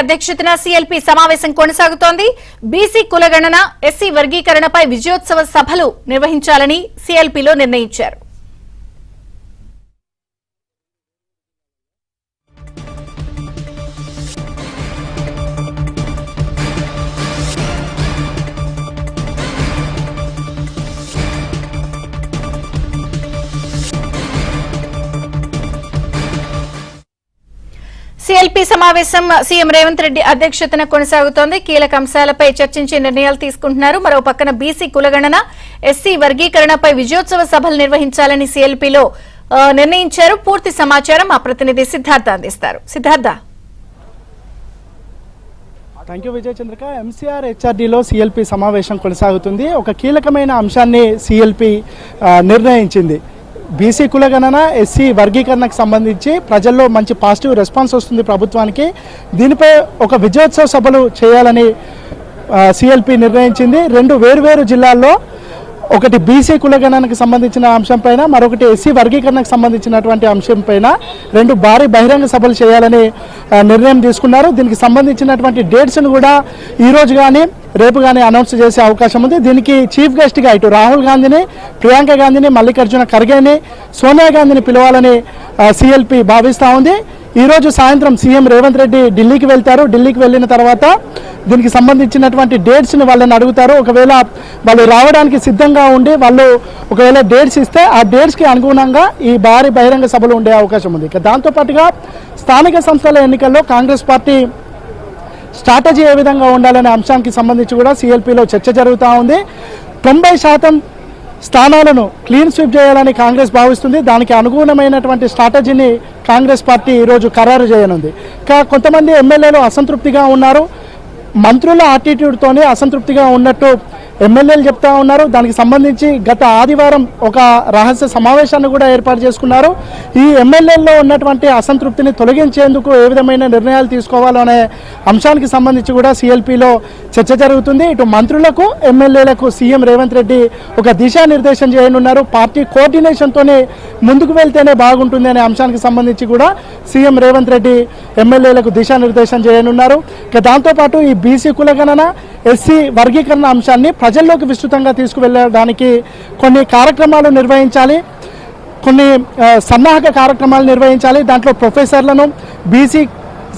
అధ్యక్షతన సిఎల్పి సమావేశం కొనసాగుతోంది. బీసీ కులగణన, ఎస్సీ వర్గీకరణపై విజయోత్సవ సభలు నిర్వహించాలని సిఎల్పిలో నిర్ణయించారు. సిఎల్పి సమావేశం సీఎం రేవంత్ రెడ్డి అధ్యక్షతన కొనసాగుతోంది. కీలక అంశాలపై చర్చించి నిర్ణయాలు తీసుకుంటున్నారు. మరో పక్కన బీసీ కులగణన, ఎస్సీ వర్గీకరణపై విజయోత్సవ సభలు నిర్వహించాలని సిఎల్పిలో నిర్ణయించారు. పూర్తి సమాచారం మా ప్రతినిధి సిద్ధార్థ అందిస్తారు. Siddhartha. Thank you Vijay Chandrika. MCR హెచ్ఆర్డీలో సిఎల్పి సమావేశం కొనసాగుతుంది. ఒక కీలకమైన అంశాన్ని సిఎల్పి నిర్ణయించింది. బీసీ కులగణన, ఎస్సీ వర్గీకరణకు సంబంధించి ప్రజల్లో మంచి పాజిటివ్ రెస్పాన్స్ వస్తుంది ప్రభుత్వానికి. దీనిపై ఒక విజయోత్సవ సభలు చేయాలని సిఎల్పి నిర్ణయించింది. రెండు వేరువేరు జిల్లాల్లో, ఒకటి బీసీ కులగణనకు సంబంధించిన అంశం పైన, మరొకటి ఎస్సీ వర్గీకరణకు సంబంధించినటువంటి అంశం పైన రెండు భారీ బహిరంగ సభలు చేయాలని నిర్ణయం తీసుకున్నారు. దీనికి సంబంధించినటువంటి డేట్స్ను కూడా ఈరోజు కానీ రేపు కానీ అనౌన్స్ చేసే అవకాశం ఉంది. దీనికి చీఫ్ గెస్ట్గా ఇటు రాహుల్ గాంధీని, ప్రియాంక గాంధీని, మల్లికార్జున ఖర్గేని, సోనియా గాంధీని పిలవాలని సిఎల్పి భావిస్తూ ఉంది. ఈరోజు సాయంత్రం సీఎం రేవంత్ రెడ్డి ఢిల్లీకి వెళ్తారు. ఢిల్లీకి వెళ్ళిన తర్వాత దీనికి సంబంధించినటువంటి డేట్స్ని వాళ్ళని అడుగుతారు. ఒకవేళ వాళ్ళు రావడానికి సిద్ధంగా ఉండి వాళ్ళు ఒకవేళ డేట్స్ ఇస్తే ఆ డేట్స్కి అనుగుణంగా ఈ భారీ బహిరంగ సభలు ఉండే అవకాశం ఉంది. దాంతోపాటుగా స్థానిక సంస్థల ఎన్నికల్లో కాంగ్రెస్ పార్టీ స్ట్రాటజీ ఏ విధంగా ఉండాలనే అంశానికి సంబంధించి కూడా సిఎల్పిలో చర్చ జరుగుతూ ఉంది. 90% స్థానాలను క్లీన్ స్వీప్ చేయాలని కాంగ్రెస్ భావిస్తుంది. దానికి అనుగుణమైనటువంటి స్ట్రాటజీని కాంగ్రెస్ పార్టీ ఈరోజు ఖరారు చేయనుంది. కొంతమంది ఎమ్మెల్యేలు అసంతృప్తిగా ఉన్నారు. మంత్రుల యాటిట్యూడ్తోనే అసంతృప్తిగా ఉన్నట్టు ఎమ్మెల్యేలు చెప్తా ఉన్నారు. దానికి సంబంధించి గత ఆదివారం ఒక రహస్య సమావేశాన్ని కూడా ఏర్పాటు చేసుకున్నారు. ఈ ఎమ్మెల్యేల్లో ఉన్నటువంటి అసంతృప్తిని తొలగించేందుకు ఏ విధమైన నిర్ణయాలు తీసుకోవాలనే అంశానికి సంబంధించి కూడా సిఎల్పిలో చర్చ జరుగుతుంది. ఇటు మంత్రులకు, ఎమ్మెల్యేలకు సీఎం రేవంత్ రెడ్డి ఒక దిశానిర్దేశం చేయనున్నారు. పార్టీ కోఆర్డినేషన్తోనే ముందుకు వెళ్తేనే బాగుంటుంది అనే అంశానికి సంబంధించి కూడా సీఎం రేవంత్ రెడ్డి ఎమ్మెల్యేలకు దిశానిర్దేశం చేయనున్నారు. దాంతోపాటు ఈ బీసీ కులగణన, ఎస్సీ వర్గీకరణ అంశాన్ని ప్రజల్లోకి విస్తృతంగా తీసుకువెళ్ళడానికి కొన్ని కార్యక్రమాలు నిర్వహించాలి, కొన్ని సన్నాహక కార్యక్రమాలు నిర్వహించాలి. దాంట్లో ప్రొఫెసర్లను, బీసీ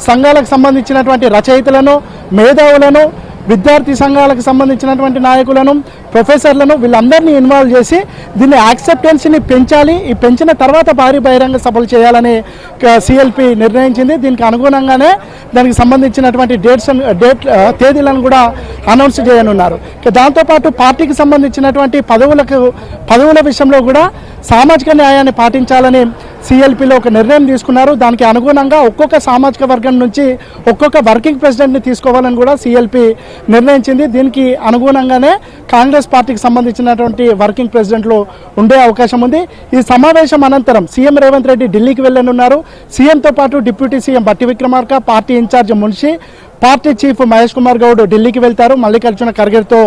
సంఘాలకు సంబంధించినటువంటి రచయితలను, మేధావులను, విద్యార్థి సంఘాలకు సంబంధించినటువంటి నాయకులను, ప్రొఫెసర్లను వీళ్ళందరినీ ఇన్వాల్వ్ చేసి దీన్ని యాక్సెప్టెన్స్ని పెంచాలి. ఈ పెంచిన తర్వాత భారీ బహిరంగ సభలు చేయాలని సిఎల్పి నిర్ణయించింది. దీనికి అనుగుణంగానే దానికి సంబంధించినటువంటి తేదీలను కూడా అనౌన్స్ చేయనున్నారు. దాంతోపాటు పార్టీకి సంబంధించినటువంటి పదవుల విషయంలో కూడా సామాజిక న్యాయాన్ని పాటించాలని సిఎల్పిలో ఒక నిర్ణయం తీసుకున్నారు. దానికి అనుగుణంగా ఒక్కొక్క సామాజిక వర్గం నుంచి ఒక్కొక్క వర్కింగ్ ప్రెసిడెంట్ని తీసుకోవాలని కూడా సిఎల్పి నిర్ణయించింది. దీనికి అనుగుణంగానే కాంగ్రెస్ పార్టీకి సంబంధించినటువంటి వర్కింగ్ ప్రెసిడెంట్లు ఉండే అవకాశం ఉంది. ఈ సమావేశం అనంతరం సీఎం రేవంత్ రెడ్డి ఢిల్లీకి వెళ్ళనున్నారు. సీఎంతో పాటు deputy CM Bhatti Vikramarka, party incharge Munshi, party chief Mahesh Kumar Goud ఢిల్లీకి వెళ్తారు. మల్లికార్జున ఖర్గేతో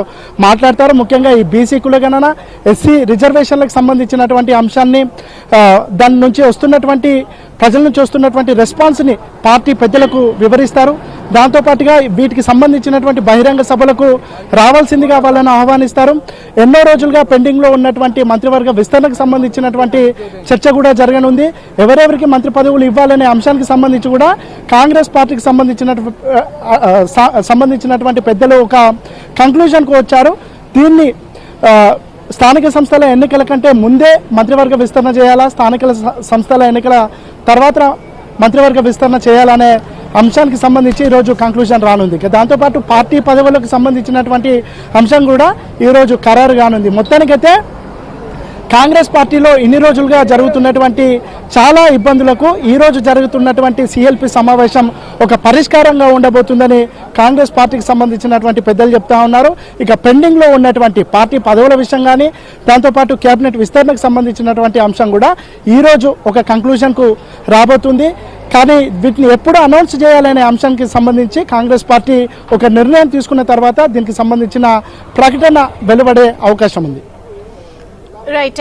మాట్లాడతారు. ముఖ్యంగా ఈ బీసీ కులగణన, ఎస్సీ రిజర్వేషన్లకు సంబంధించినటువంటి అంశాన్ని, దాని నుంచి వస్తున్నటువంటి ప్రజల నుంచి వస్తున్నటువంటి రెస్పాన్స్ని పార్టీ పెద్దలకు వివరిస్తారు. దాంతోపాటుగా వీటికి సంబంధించినటువంటి బహిరంగ సభలకు రావాల్సిందిగా వాళ్ళని ఆహ్వానిస్తారు. ఎన్నో రోజులుగా పెండింగ్లో ఉన్నటువంటి మంత్రివర్గ విస్తరణకు సంబంధించినటువంటి చర్చ కూడా జరగనుంది. ఎవరెవరికి మంత్రి పదవులు ఇవ్వాలనే అంశానికి సంబంధించి కూడా కాంగ్రెస్ పార్టీకి సంబంధించినటువంటి పెద్దలు ఒక కంక్లూజన్కు వచ్చారు. దీన్ని స్థానిక సంస్థల ఎన్నికల కంటే ముందే మంత్రివర్గ విస్తరణ చేయాలా, స్థానిక సంస్థల ఎన్నికల తర్వాత మంత్రివర్గ విస్తరణ చేయాలనే అంశానికి సంబంధించి ఈరోజు కంక్లూజన్ రానుంది. దాంతోపాటు పార్టీ పదవులకు సంబంధించినటువంటి అంశం కూడా ఈరోజు ఖరారు కానుంది. మొత్తానికైతే కాంగ్రెస్ పార్టీలో ఇన్ని రోజులుగా జరుగుతున్నటువంటి చాలా ఇబ్బందులకు ఈరోజు జరుగుతున్నటువంటి సిఎల్పి సమావేశం ఒక పరిష్కారంగా ఉండబోతుందని కాంగ్రెస్ పార్టీకి సంబంధించినటువంటి పెద్దలు చెప్తా ఉన్నారు. ఇక పెండింగ్లో ఉన్నటువంటి పార్టీ పదవుల విషయం కానీ, దాంతోపాటు కేబినెట్ విస్తరణకు సంబంధించినటువంటి అంశం కూడా ఈరోజు ఒక కంక్లూజన్కు రాబోతుంది. కానీ వీటిని ఎప్పుడు అనౌన్స్ చేయాలనే అంశానికి సంబంధించి కాంగ్రెస్ పార్టీ ఒక నిర్ణయం తీసుకున్న తర్వాత దీనికి సంబంధించిన ప్రకటన వెలువడే అవకాశం ఉంది. రైట్.